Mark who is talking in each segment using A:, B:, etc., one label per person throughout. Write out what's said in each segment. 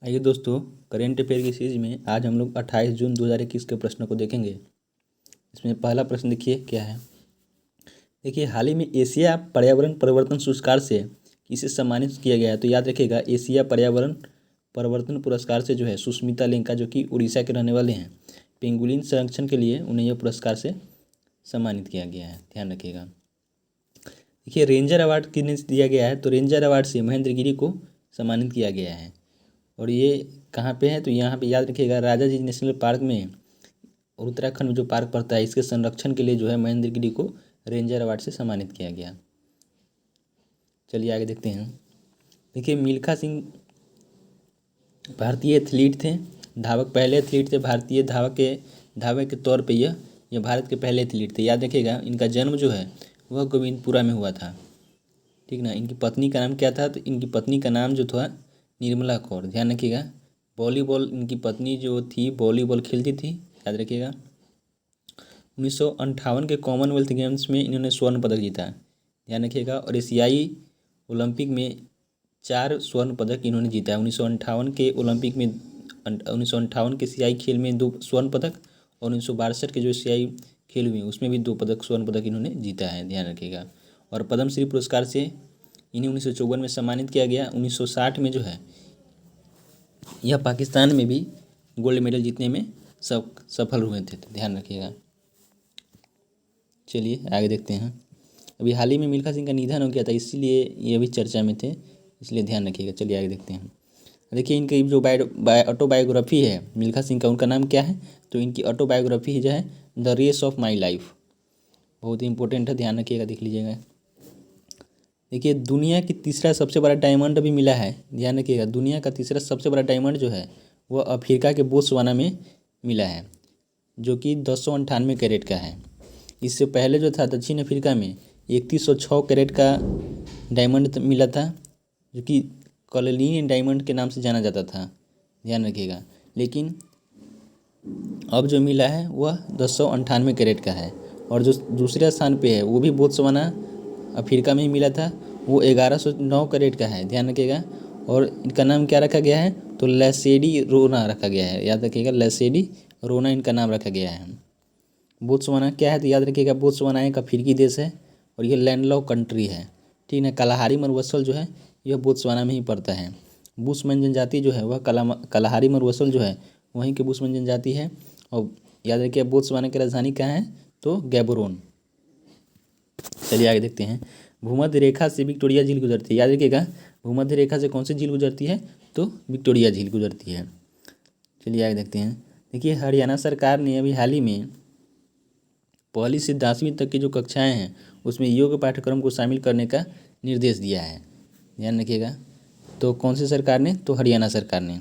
A: आइए दोस्तों, current affair की सीरीज में आज हम लोग 28 जून 2021 के प्रश्नों को देखेंगे। इसमें पहला प्रश्न देखिए क्या है। देखिए, हाल ही में एशिया पर्यावरण परिवर्तन पुरस्कार से किसे सम्मानित किया गया है। तो याद रखिएगा, एशिया पर्यावरण परिवर्तन पुरस्कार से जो है सुष्मिता लेंका, जो कि उड़ीसा के रहने वाले हैं, पेंगुलिन संरक्षण के लिए उन्हें यह पुरस्कार से सम्मानित किया गया है। ध्यान रखिएगा। देखिए, रेंजर अवार्ड किन्हें दिया गया है। तो रेंजर अवार्ड से महेंद्र गिरी को सम्मानित किया गया है। और ये कहाँ पे है, तो यहाँ पे याद रखिएगा, राजा जी नेशनल पार्क में, और उत्तराखंड में जो पार्क पड़ता है, इसके संरक्षण के लिए जो है महेंद्र गिरी को रेंजर अवार्ड से सम्मानित किया गया। चलिए आगे देखते हैं। देखिए, मिल्खा सिंह भारतीय एथलीट थे, धावक, पहले एथलीट थे भारतीय धावक के तौर पे यह भारत के पहले एथलीट थे। याद रखिएगा, इनका जन्म जो है वह गोविंदपुरा में हुआ था। ठीक ना। इनकी पत्नी का नाम क्या था, तो इनकी पत्नी का नाम जो था निर्मला कौर। ध्यान रखिएगा। वॉलीबॉल, इनकी पत्नी जो थी वॉलीबॉल खेलती थी। याद रखिएगा। 1958 के कॉमनवेल्थ गेम्स में इन्होंने स्वर्ण पदक जीता। ध्यान रखिएगा। और एशियाई ओलंपिक में 4 स्वर्ण पदक इन्होंने जीता है। 1958 के ओलंपिक में, 1958 के एशियाई खेल में 2 स्वर्ण पदक, और 1962 के जो एशियाई खेल हुए उसमें भी 2 स्वर्ण पदक इन्होंने जीता है। ध्यान रखिएगा। और पद्मश्री पुरस्कार से इन्हें 1954 में सम्मानित किया गया। 1960 में जो है यह पाकिस्तान में भी गोल्ड मेडल जीतने में सफल हुए थे। तो ध्यान रखिएगा। चलिए आगे देखते हैं। अभी हाल ही में मिल्खा सिंह का निधन हो गया था, इसीलिए ये भी चर्चा में थे, इसलिए ध्यान रखिएगा। चलिए आगे देखते हैं। देखिए, इनकी जो ऑटोबायोग्राफी है मिल्खा सिंह का, उनका नाम क्या है, तो इनकी ऑटोबायोग्राफी जो है the race of my life, बहुत ही इंपॉर्टेंट है। ध्यान रखिएगा, देख लीजिएगा। देखिए, दुनिया की तीसरा सबसे बड़ा डायमंड भी मिला है। ध्यान रखिएगा, दुनिया का तीसरा सबसे बड़ा डायमंड जो है वह अफ्रीका के बोत्सवाना में मिला है, जो कि 1098 कैरेट का है। इससे पहले जो था दक्षिण अफ्रीका में 3106 कैरेट का डायमंड मिला था, जो कि कलनीन डायमंड के नाम से जाना जाता था। ध्यान रखिएगा। लेकिन अब जो मिला है वह 1098 कैरेट का है। और जो दूसरे स्थान पे है वो भी बोत्सवाना अफ्रीका में ही मिला था, वो 1109 कैरेट का है। ध्यान रखिएगा। और इनका नाम क्या रखा गया है, तो लेसेडी रोना रखा गया है। याद रखिएगा, लेसेडी रोना इनका नाम रखा गया है। बोत्सवाना क्या है, तो याद रखिएगा, बोत्सवाना एक अफ्रीकी देश है और यह लैंडलॉक कंट्री है। ठीक है। कलाहारी मरुस्थल जो है यह बोत्सवाना में ही पड़ता है। बुशमैन जनजाति जो है वह कलाहारी मरुस्थल जो है वहीं के बुशमैन जनजाति है। और याद रखिए, बोत्सवाना की राजधानी कहाँ है, तो गैबोरोन। चलिए आगे देखते हैं। भूमध्य रेखा से विक्टोरिया झील गुजरती है। याद रखिएगा, भूमध्य रेखा से कौन सी झील गुजरती है, तो विक्टोरिया झील गुजरती है। चलिए आगे देखते हैं। देखिए, हरियाणा सरकार ने अभी हाल ही में 1ली से 10वीं तक की जो कक्षाएं हैं उसमें योग पाठ्यक्रम को शामिल करने का निर्देश दिया है। ध्यान रखिएगा। तो कौन सी सरकार ने, तो हरियाणा सरकार ने।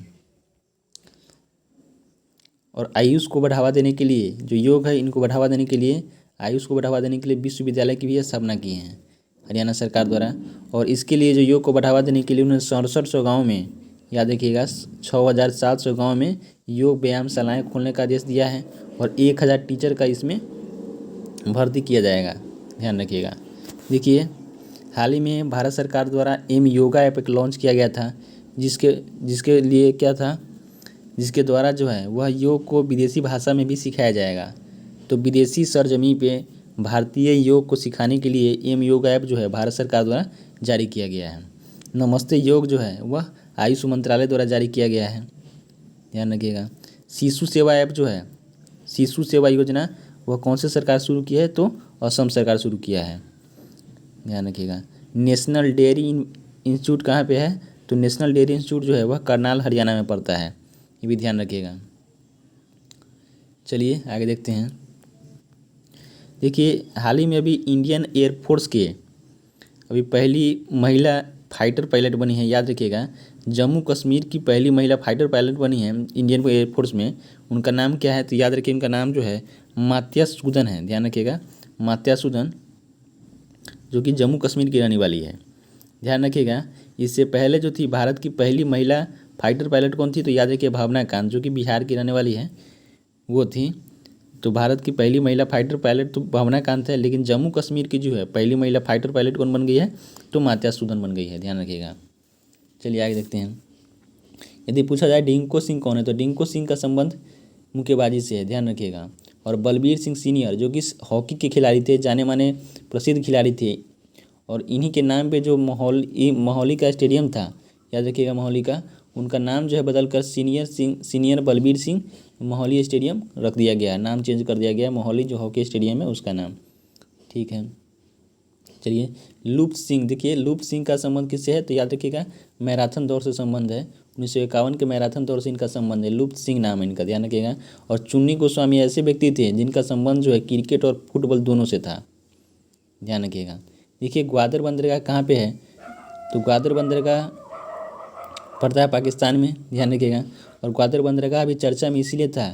A: और आयुष को बढ़ावा देने के लिए, जो योग है इनको बढ़ावा देने के लिए, आयुष को बढ़ावा देने के लिए विश्वविद्यालय की भी स्थापना की है हरियाणा सरकार द्वारा। और इसके लिए जो योग को बढ़ावा देने के लिए उन्होंने 6700 गाँव में, याद रखिएगा, 6700 गाँव में योग व्यायामशालाएँ खोलने का आदेश दिया है। और 1000 टीचर का इसमें भर्ती किया जाएगा। ध्यान रखिएगा। देखिए, हाल ही में भारत सरकार द्वारा एम योगा ऐप लॉन्च किया गया था, जिसके लिए क्या था, जिसके द्वारा जो है वह योग को विदेशी भाषा में भी सिखाया जाएगा। तो विदेशी सरजमी पे भारतीय योग को सिखाने के लिए एम योगा ऐप जो है भारत सरकार द्वारा जारी किया गया है। नमस्ते योग जो है वह आयुष मंत्रालय द्वारा जारी किया गया है। ध्यान रखिएगा। शिशु सेवा ऐप जो है, शिशु सेवा योजना, वह कौन सी सरकार शुरू की है, तो असम सरकार शुरू किया है। ध्यान रखिएगा। नेशनल डेयरी इंस्टीट्यूट कहाँ पे है, तो नेशनल डेयरी इंस्टीट्यूट जो है वह करनाल हरियाणा में पड़ता है, ये भी ध्यान रखिएगा। चलिए आगे देखते हैं। देखिए, हाल ही में अभी इंडियन एयरफोर्स के अभी पहली महिला फाइटर पायलट बनी है। याद रखिएगा, जम्मू कश्मीर की पहली महिला फाइटर पायलट बनी है इंडियन एयरफोर्स में। उनका नाम क्या है, तो याद रखिए, उनका नाम जो है मात्या सुदन है। ध्यान रखिएगा, मात्या सुदन, जो कि जम्मू कश्मीर की रहने वाली है। ध्यान रखिएगा। इससे पहले जो थी भारत की पहली महिला फाइटर पायलट कौन थी, तो याद रखिए भावना कांत, जो कि बिहार की रहने वाली है, वो थी। तो भारत की पहली महिला फाइटर पायलट तो भावना कांत है, लेकिन जम्मू कश्मीर की जो है पहली महिला फाइटर पायलट कौन बन गई है, तो मात्या सुदन बन गई है। ध्यान रखिएगा। चलिए आगे देखते हैं। यदि पूछा जाए डिंको सिंह कौन है, तो डिंको सिंह का संबंध मुक्केबाजी से है, ध्यान रखिएगा। और बलबीर सिंह सीनियर जो कि हॉकी के खिलाड़ी थे, जाने माने प्रसिद्ध खिलाड़ी थे, और इन्हीं के नाम पे जो मोहाली का स्टेडियम था, याद रखिएगा मोहाली का, उनका नाम जो है बदलकर सीनियर बलबीर सिंह मोहाली स्टेडियम रख दिया गया, नाम चेंज कर दिया गया, मोहाली जो हॉकी स्टेडियम है उसका नाम। ठीक है, चलिए लूप सिंह, देखिए लूप सिंह का संबंध किससे है, तो याद रखिएगा मैराथन दौड़ से संबंध है, 1951 के मैराथन दौड़ से इनका संबंध है, लूप सिंह नाम है इनका, ध्यान रखिएगा। और चुन्नी गोस्वामी ऐसे व्यक्ति थे जिनका संबंध जो है क्रिकेट और फुटबॉल दोनों से था, ध्यान रखिएगा। देखिए ग्वादर बंदरगाह कहाँ पे है, तो ग्वादर बंदरगाह पड़ता है पाकिस्तान में, ध्यान रखिएगा। और ग्वादर बंदरगाह भी चर्चा में इसीलिए था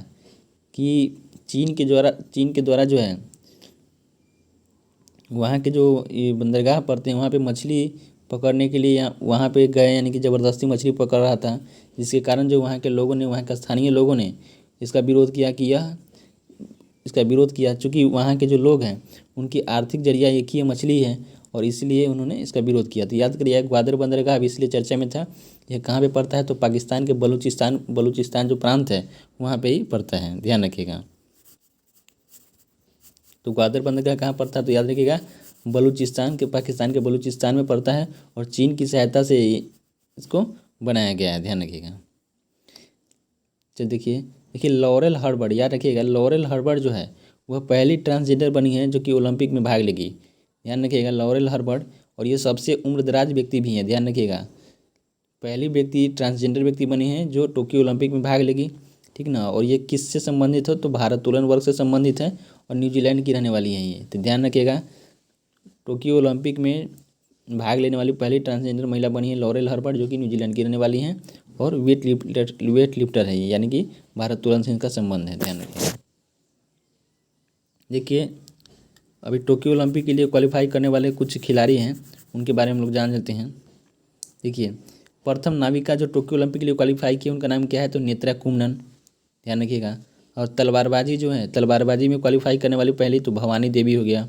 A: कि चीन के द्वारा जो है वहाँ के जो ये बंदरगाह पड़ते हैं वहाँ पे मछली पकड़ने के लिए वहाँ पे गए, यानी कि ज़बरदस्ती मछली पकड़ रहा था, जिसके कारण जो वहाँ के लोगों ने, वहाँ के स्थानीय लोगों ने इसका विरोध किया चूँकि वहाँ के जो लोग हैं उनकी आर्थिक जरिया एक ही मछली है, और इसलिए उन्होंने इसका विरोध किया। तो याद करिए ग्वादर बंदरगाह अभी इसलिए चर्चा में था। यह कहाँ पे पड़ता है, तो पाकिस्तान के बलूचिस्तान जो प्रांत है वहाँ पे ही पड़ता है, ध्यान रखिएगा। तो ग्वादर बंदरगाह कहाँ पड़ता है, तो याद रखिएगा पाकिस्तान के बलूचिस्तान में पड़ता है, और चीन की सहायता से इसको बनाया गया है, ध्यान रखिएगा। चलिए देखिए लॉरेल हर्बर्ट, याद रखिएगा लॉरेल हर्बर्ट जो है वह पहली ट्रांसजेंडर बनी है जो कि ओलंपिक में भाग लेगी, ध्यान रखिएगा लॉरेल हर्बर्ट। और ये सबसे उम्रदराज व्यक्ति भी हैं, ध्यान रखिएगा, पहली व्यक्ति ट्रांसजेंडर व्यक्ति बनी है जो टोक्यो ओलंपिक में भाग लेगी, ठीक ना। और ये किससे संबंधित है, तो भारोत्तोलन वर्ग से संबंधित है, और न्यूजीलैंड की रहने वाली है ये, तो ध्यान रखिएगा टोक्यो ओलंपिक में भाग लेने वाली पहली ट्रांसजेंडर महिला बनी है लॉरेल हर्बर्ट, जो कि न्यूजीलैंड की रहने वाली हैं, और वेट लिफ्टर है ये, यानी कि भारोत्तोलन से इनका संबंध है, ध्यान रखिएगा। देखिए अभी टोक्यो ओलंपिक के लिए क्वालिफाई करने वाले कुछ खिलाड़ी हैं, उनके बारे में हम लोग जान लेते हैं। देखिए प्रथम नाविका जो टोक्यो ओलंपिक के लिए क्वालिफाई की उनका नाम क्या है, तो नेत्रा कुम्नन, ध्यान रखिएगा। और तलवारबाजी में क्वालिफाई करने वाली पहली तो भवानी देवी हो गया,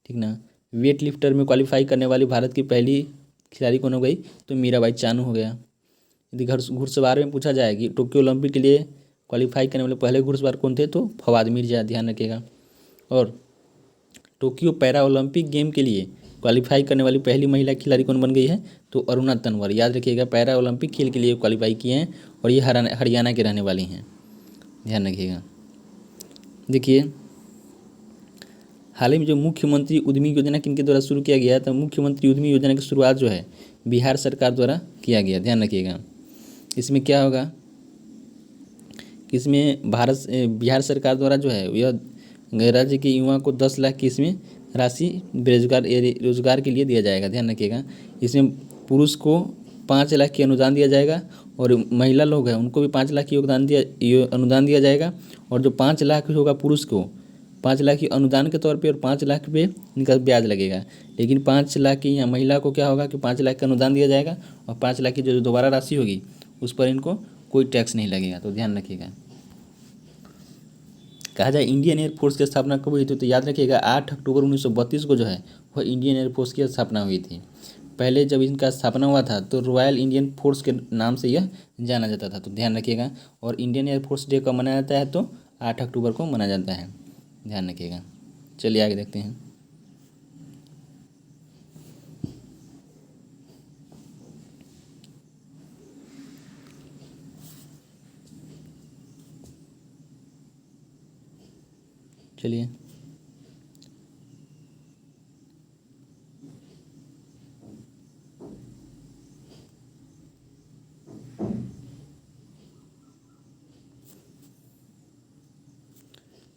A: ठीक ना। वेट लिफ्टर में क्वालिफाई करने वाली भारत की पहली खिलाड़ी कौन हो गई, तो मीराबाई चानू हो गया। यदि घुड़सवार में पूछा जाए कि टोक्यो ओलंपिक के लिए क्वालिफाई करने वाले पहले घुड़सवार कौन थे, तो फवाद मिर्जा, ध्यान रखिएगा। और टोक्यो पैरा ओलंपिक गेम के लिए क्वालिफाई करने वाली पहली महिला खिलाड़ी कौन बन गई है, तो अरुणा तंवर, याद रखिएगा पैरा ओलंपिक खेल के लिए क्वालिफाई किए हैं, और ये हरियाणा के रहने वाली हैं, ध्यान रखिएगा। देखिए हाल ही में जो मुख्यमंत्री उद्यमी योजना किनके द्वारा शुरू किया गया है, तो मुख्यमंत्री उद्यमी योजना की शुरुआत जो है बिहार सरकार द्वारा किया गया, ध्यान रखिएगा। इसमें क्या होगा कि इसमें बिहार सरकार द्वारा जो है यह राज्य के युवा को 10 लाख की इसमें राशि रोजगार के लिए दिया जाएगा, ध्यान रखिएगा। इसमें पुरुष को 5 लाख की अनुदान दिया जाएगा, और महिला लोग हैं उनको भी 5 लाख की अनुदान दिया जाएगा। और जो 5 लाख होगा पुरुष को 5 लाख की अनुदान के तौर पे, और 5 लाख पे इनका ब्याज लगेगा। लेकिन 5 लाख की यहाँ महिला को क्या होगा कि 5 लाख का अनुदान दिया जाएगा, और 5 लाख की जो दोबारा राशि होगी उस पर इनको कोई टैक्स नहीं लगेगा, तो ध्यान रखिएगा। कहा जाए इंडियन एयरफोर्स की स्थापना कब हुई थी, तो याद रखिएगा 8 अक्टूबर 1932 को जो है वह इंडियन एयरफोर्स की स्थापना हुई थी। पहले जब इनका स्थापना हुआ था तो रॉयल इंडियन फोर्स के नाम से यह जाना जाता था, तो ध्यान रखिएगा। और इंडियन एयरफोर्स डे कब मनाया जाता है, तो 8 अक्टूबर को मनाया जाता है, ध्यान रखिएगा। चलिए आगे देखते हैं। चलिए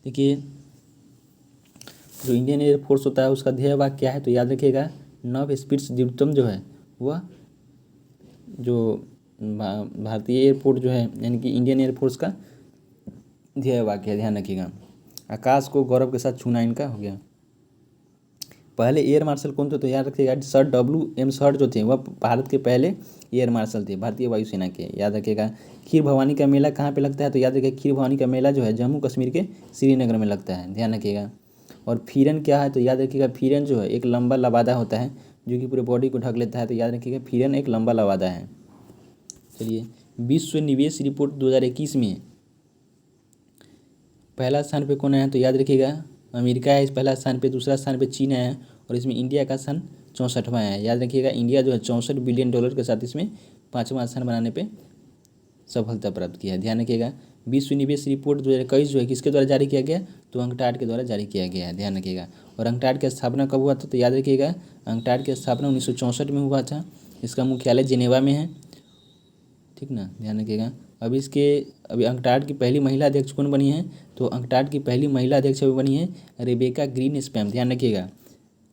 A: देखिए जो इंडियन एयरफोर्स होता है उसका ध्येय वाक्य क्या है, तो याद रखिएगा नव स्पिरिट्स द्वितम जो है वह जो भारतीय एयरफोर्स जो है यानी कि इंडियन एयरफोर्स का ध्येय वाक्य है, ध्यान रखिएगा। आकाश को गौरव के साथ छूना इनका हो गया। पहले एयर मार्शल कौन थे, तो याद रखिएगा सर WM सर जो थे वह भारत के पहले एयर मार्शल थे, भारतीय वायुसेना के, याद रखिएगा। खीर भवानी का मेला कहाँ पे लगता है, तो याद रखिएगा खीर भवानी का मेला जो है जम्मू कश्मीर के श्रीनगर में लगता है, ध्यान रखिएगा। और फिरन क्या है, तो याद रखिएगा फिरन जो है एक लंबा लवादा होता है जो कि पूरे बॉडी को ढक लेता है, तो याद रखिएगा फिरन एक लंबा लवादा है। चलिए विश्व निवेश रिपोर्ट 2021 में पहला स्थान पे कौन आया? तो याद रखिएगा अमेरिका है इस पहला स्थान पे, दूसरा स्थान पे चीन आया है और इसमें इंडिया का स्थान 64वां है। याद रखिएगा इंडिया जो है 64 बिलियन डॉलर के साथ इसमें 5वां स्थान बनाने पे सफलता प्राप्त किया है। ध्यान रखिएगा विश्व निवेश रिपोर्ट 2021 जो है किसके द्वारा जारी किया गया? तो अंकटाड के द्वारा जारी किया गया है। ध्यान रखिएगा। और अंकटाड की स्थापना कब हुआ था? तो याद रखिएगा अंकटाड की स्थापना 1964 में हुआ था। इसका मुख्यालय जिनेवा में है, ठीक ना, ध्यान रखिएगा। अभी अंकटाड की पहली महिला अध्यक्ष कौन बनी है? तो अंकटाड की पहली महिला अध्यक्ष अभी बनी है रेबेका ग्रीनस्पैन। ध्यान रखिएगा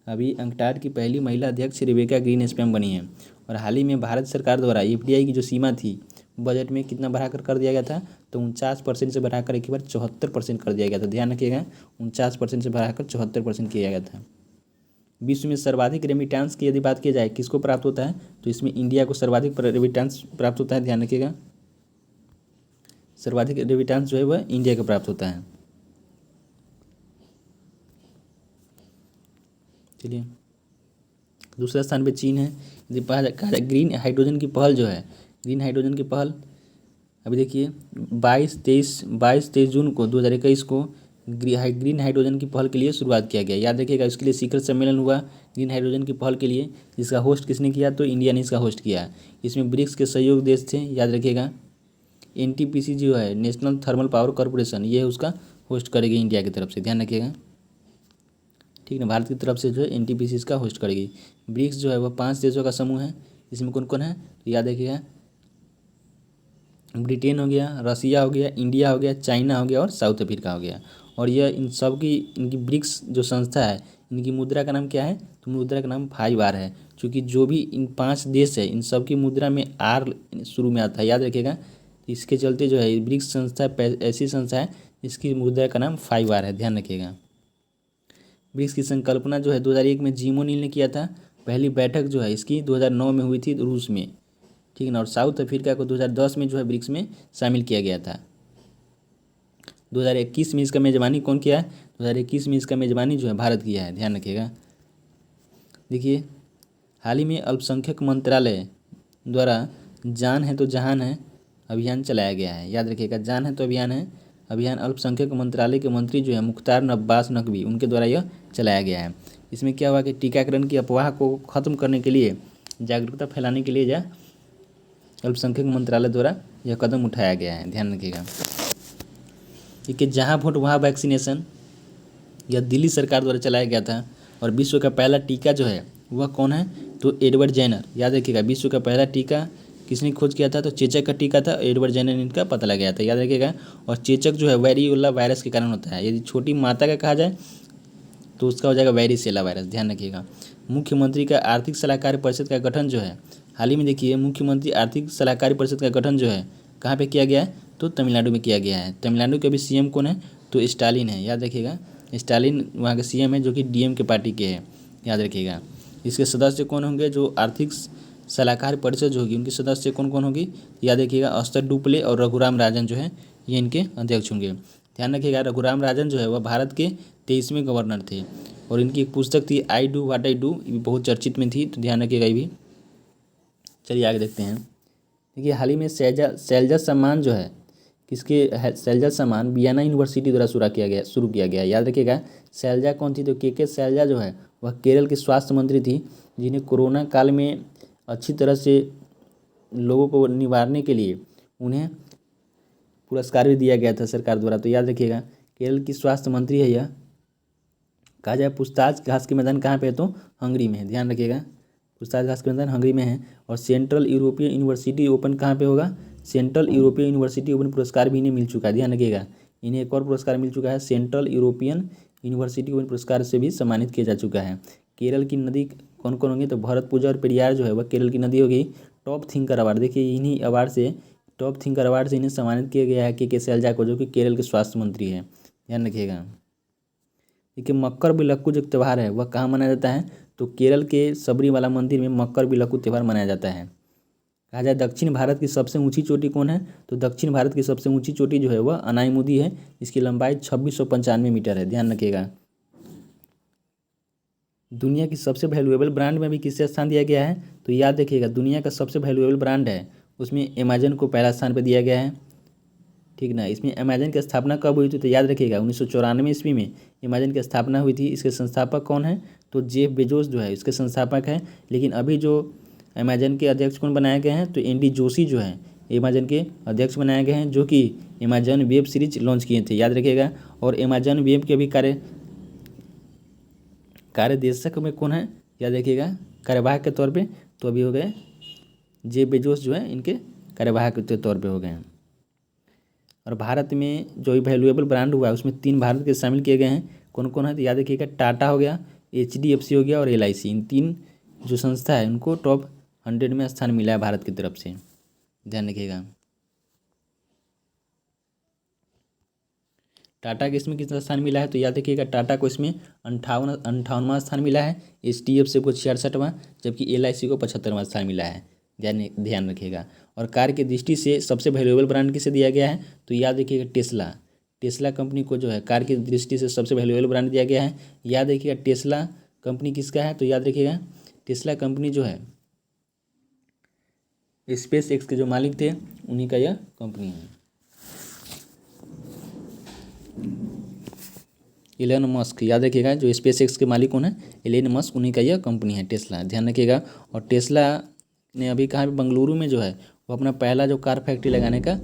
A: अभी अंकटाड की पहली महिला अध्यक्ष रेबेका ग्रीनस्पैन बनी है। और हाल ही में भारत सरकार द्वारा एफडीआई की जो सीमा थी बजट में कितना बढ़ाकर कर दिया गया था? तो 49% से बढ़ाकर एक बार 74% कर दिया गया था। ध्यान रखिएगा 49% से बढ़ाकर 74% किया गया था। विश्व में सर्वाधिक रेमिटेंस की यदि बात की जाए किसको प्राप्त होता है? तो इसमें इंडिया को सर्वाधिक रेमिटेंस प्राप्त होता है। ध्यान रखिएगा सर्वाधिक रेमिटेंस जो है वह इंडिया को प्राप्त होता है। चलिए दूसरा स्थान पे चीन है। यदि कहा जाए ग्रीन हाइड्रोजन की पहल जो है, ग्रीन हाइड्रोजन की पहल अभी देखिए 22-23 जून को 2021 को ग्रीन हाइड्रोजन की पहल के लिए शुरुआत किया गया। याद रखिएगा इसके लिए शिखर सम्मेलन हुआ ग्रीन हाइड्रोजन की पहल के लिए, जिसका होस्ट किसने किया? तो इंडिया ने इसका होस्ट किया। इसमें ब्रिक्स के सहयोग देश थे। याद रखिएगा एनटीपीसी जो है नेशनल थर्मल पावर कॉरपोरेशन, ये उसका होस्ट करेगी इंडिया की तरफ से। ध्यान रखिएगा ठीक ना, भारत की तरफ से जो है एनटीपीसी इसका होस्ट करेगी। ब्रिक्स जो है वह 5 देशों का समूह है। इसमें कौन कौन है? तो याद रखिएगा ब्रिटेन हो गया, रसिया हो गया, इंडिया हो गया, चाइना हो गया और साउथ अफ्रीका हो गया। और यह इन सब की इनकी ब्रिक्स जो संस्था है इनकी मुद्रा का नाम क्या है? तो मुद्रा का नाम 5R है। क्योंकि जो भी इन 5 देश है इन सब की मुद्रा में R शुरू में आता है। याद रखिएगा इसके चलते जो है ब्रिक्स संस्था ऐसी संस्था है इसकी मुद्रा का नाम 5R है। ध्यान रखिएगा ब्रिक्स की संकल्पना जो है 2001 में जिम ओ'नील ने किया था। पहली बैठक जो है इसकी 2009 में हुई थी रूस में, ठीक है ना। और साउथ अफ्रीका को 2010 में जो है ब्रिक्स में शामिल किया गया था। 2021 में इसका मेज़बानी कौन किया है? 2021 में इसका मेज़बानी जो है भारत किया है। ध्यान रखिएगा देखिए हाल ही में अल्पसंख्यक मंत्रालय द्वारा जान है तो जहान है अभियान चलाया गया है। याद रखिएगा जान है तो अभियान अल्पसंख्यक मंत्रालय के मंत्री जो है मुख्तार अब्बास नकवी उनके द्वारा यह चलाया गया है। इसमें क्या हुआ कि टीकाकरण की अफवाह को ख़त्म करने के लिए, जागरूकता फैलाने के लिए यह अल्पसंख्यक मंत्रालय द्वारा यह कदम उठाया गया है। ध्यान रखिएगा कि जहाँ वोट वहाँ वैक्सीनेशन यह दिल्ली सरकार द्वारा चलाया गया था। और विश्व का पहला टीका जो है वह कौन है? तो एडवर्ड जेनर। याद रखिएगा विश्व का पहला टीका किसने खोज किया था? तो चेचक का टीका था, एडवर्ड जेनर ने इनका पता लगाया था। याद रखिएगा और चेचक जो है वेरियोला वायरस के कारण होता है। यदि छोटी माता का कहा जाए तो उसका हो जाएगा वेरिसेला वायरस। ध्यान रखिएगा मुख्यमंत्री का आर्थिक सलाहकार परिषद का गठन जो है हाल ही में देखिए मुख्यमंत्री आर्थिक सलाहकारी परिषद का गठन जो है कहाँ पे किया गया है? तो तमिलनाडु में किया गया है। तमिलनाडु के अभी सीएम कौन है? तो स्टालिन है। याद रखिएगा स्टालिन वहाँ के सीएम है जो कि डीएमके पार्टी के हैं। याद रखिएगा इसके सदस्य कौन होंगे? जो आर्थिक सलाहकार परिषद जो होगी उनके सदस्य कौन कौन होगी? याद रखिएगा अस्तर डुप्ले और रघुराम राजन जो है ये इनके अध्यक्ष होंगे। ध्यान रखिएगा रघुराम राजन जो है वह भारत के 23वें गवर्नर थे और इनकी एक पुस्तक थी I do what I do, बहुत चर्चित में थी, तो ध्यान रखिएगा ये भी। चलिए आगे देखते हैं। देखिए हाल ही में सैलजा सम्मान जो है किसके? सैलजा सम्मान वियना यूनिवर्सिटी द्वारा शुरू किया गया। याद रखिएगा सैलजा कौन थी? तो के सैलजा जो है वह केरल की स्वास्थ्य मंत्री थी जिन्हें कोरोना काल में अच्छी तरह से लोगों को निवारने के लिए उन्हें पुरस्कार भी दिया गया था सरकार द्वारा। तो याद रखिएगा केरल की स्वास्थ्य मंत्री है यह। कहा जाए पूछताछ घास के मैदान कहाँ पे है? तो हंगरी में है। ध्यान रखिएगा पूछताछ घास के मैदान हंगरी में है। और सेंट्रल यूरोपियन यूनिवर्सिटी ओपन कहाँ पे होगा? सेंट्रल यूरोपियन यूनिवर्सिटी ओपन पुरस्कार भी इन्हें मिल चुका है। ध्यान रखिएगा इन्हें एक और पुरस्कार मिल चुका है, सेंट्रल यूरोपियन यूनिवर्सिटी ओपन पुरस्कार से भी सम्मानित किया जा चुका है। केरल की नदी कौन कौन होंगी? तो भरतपुजा और पेरियार जो है वह केरल की नदी होगी। टॉप थिंकर अवार्ड देखिए इन्हीं अवार्ड से टॉप थिंकर अवार्ड से इन्हें सम्मानित किया गया है के सैलजा को जो कि केरल के स्वास्थ्य मंत्री है। ध्यान रखिएगा देखिए मकर बिलक्कू जो त्यौहार है वह कहाँ मनाया जाता है? तो केरल के सबरीमाला मंदिर में मकर बिलक्कू त्यौहार मनाया जाता है। कहा जाए दक्षिण भारत की सबसे ऊंची चोटी कौन है? तो दक्षिण भारत की सबसे ऊंची चोटी जो है वह अनाईमुदी है। इसकी लंबाई 2695 मीटर है। ध्यान रखिएगा दुनिया की सबसे वैल्यूएबल ब्रांड में भी किसे स्थान दिया गया है? तो याद रखिएगा दुनिया का सबसे वैल्यूएबल ब्रांड है उसमें अमेजन को पहला स्थान पर दिया गया है, ठीक ना। इसमें अमेजन की स्थापना कब हुई थी तो याद रखिएगा 1994 ईस्वी में अमेजन की स्थापना हुई थी। इसके संस्थापक कौन है तो जेफ बेजोस जो है इसके संस्थापक है। लेकिन अभी जो अमेजन के अध्यक्ष कौन बनाए गए हैं तो एंडी जोशी जो है अमेजन के अध्यक्ष बनाए गए हैं, जो कि अमेजन वेब सीरीज लॉन्च किए थे, याद रखिएगा। और अमेजन वेब के भी कार्यदेशक में कौन है याद रखिएगा, कार्यवाहक के तौर पे तो अभी हो गए जेफ बेजोस जो है इनके कार्यवाहक के तौर पे हो गए हैं। और भारत में जो वैल्यूएबल ब्रांड हुआ है उसमें 3 भारत के शामिल किए गए हैं, कौन कौन है तो याद रखिएगा, टाटा हो गया, HDFC हो गया और LIC। इन 3 जो संस्था है उनको टॉप 100 में स्थान मिला है भारत की तरफ से, ध्यान रखिएगा। टाटा के इसमें कितना स्थान मिला है तो याद रखिएगा, टाटा को इसमें 58वां स्थान मिला है, HDFC को 66वां, जबकि LIC को 75वां स्थान मिला है, ध्यान रखिएगा। और कार की दृष्टि से सबसे वैल्यूएबल ब्रांड किसे दिया गया है तो याद रखिएगा टेस्ला कंपनी को जो है कार की दृष्टि से सबसे वैल्यूएबल ब्रांड दिया गया है। याद रखिएगा टेस्ला कंपनी किसका है तो याद रखिएगा टेस्ला कंपनी जो है स्पेस एक्स के जो मालिक थे उन्हीं का यह कंपनी है। एलन मस्क, याद रखिएगा जो स्पेस एक्स के मालिक कौन है एलन मस्क, उन्हीं का यह कंपनी है टेस्ला, ध्यान रखिएगा। और टेस्ला ने अभी कहा बंगलुरु में जो है वो अपना पहला जो कार फैक्ट्री लगाने का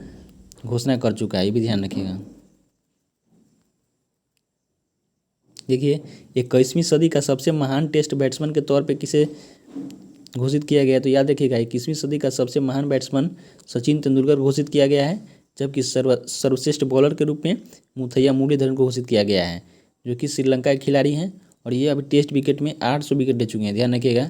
A: घोषणा कर चुका है, ये भी ध्यान रखिएगा। देखिए 21वीं सदी का सबसे महान टेस्ट बैट्समैन के तौर पे किसे घोषित किया गया तो याद रखिएगा 21वीं सदी का सबसे महान बैट्समैन सचिन तेंदुलकर घोषित किया गया है, जबकि सर्वश्रेष्ठ बॉलर के रूप में मुथैया मुरलीधरन को घोषित किया गया है, जो कि श्रीलंका के खिलाड़ी हैं और ये अभी टेस्ट विकेट में 800 विकेट ले चुके हैं, ध्यान रखिएगा।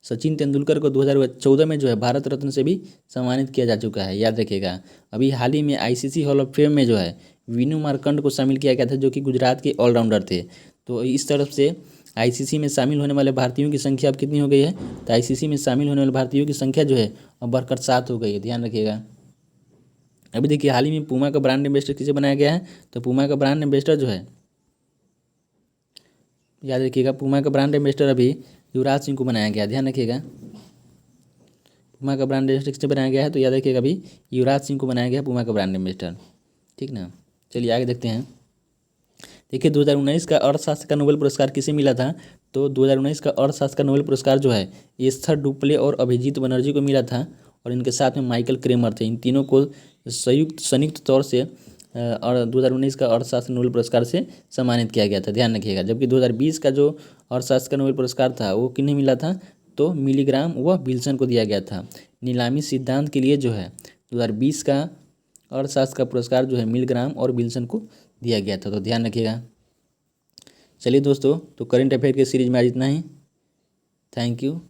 A: सचिन तेंदुलकर को 2014 में जो है भारत रत्न से भी सम्मानित किया जा चुका है, याद रखिएगा। अभी हाल ही में ICC हॉल ऑफ फेम में जो है विनू मार्कंड को शामिल किया गया था, जो कि गुजरात के ऑलराउंडर थे। तो इस तरफ से ICC में शामिल होने वाले भारतीयों की संख्या अब कितनी हो गई है तो ICC में शामिल होने वाले भारतीयों की संख्या जो है अब बढ़कर 7 हो गई है, ध्यान रखिएगा। अभी देखिए हाल ही में पूमा का ब्रांड एम्बेसडर किसे बनाया गया है तो पूमा का ब्रांड एम्बेसडर जो है याद रखिएगा पूमा का ब्रांड एम्बेसडर अभी युवराज सिंह को बनाया गया, ध्यान रखिएगा। पूमा का ब्रांड एम्बेसडर किसे बनाया गया है तो याद रखिएगा अभी युवराज सिंह को बनाया गया पूमा का ब्रांड एम्बेसडर, ठीक ना। चलिए आगे देखते हैं। देखिए 2019 का अर्थशास्त्र का नोबेल पुरस्कार किसे मिला था तो 2019 का अर्थशास्त्र का नोबेल पुरस्कार जो है एस्थर डुप्ले और अभिजीत बनर्जी को मिला था, और इनके साथ में माइकल क्रेमर थे। इन तीनों को संयुक्त तौर से और 2019 का अर्थशास्त्र नोबेल पुरस्कार से सम्मानित किया गया था, ध्यान रखिएगा। जबकि 2020 का जो अर्थशास्त्र का नोबेल पुरस्कार था वो किन्हें मिला था तो मिलीग्राम व विल्सन को दिया गया था। नीलामी सिद्धांत के लिए जो है 2020 का अर्थशास्त्र का पुरस्कार जो है मिलीग्राम और विल्सन को दिया गया था, तो ध्यान रखिएगा। चलिए दोस्तों, तो करंट अफेयर के सीरीज में आज इतना ही। Thank you.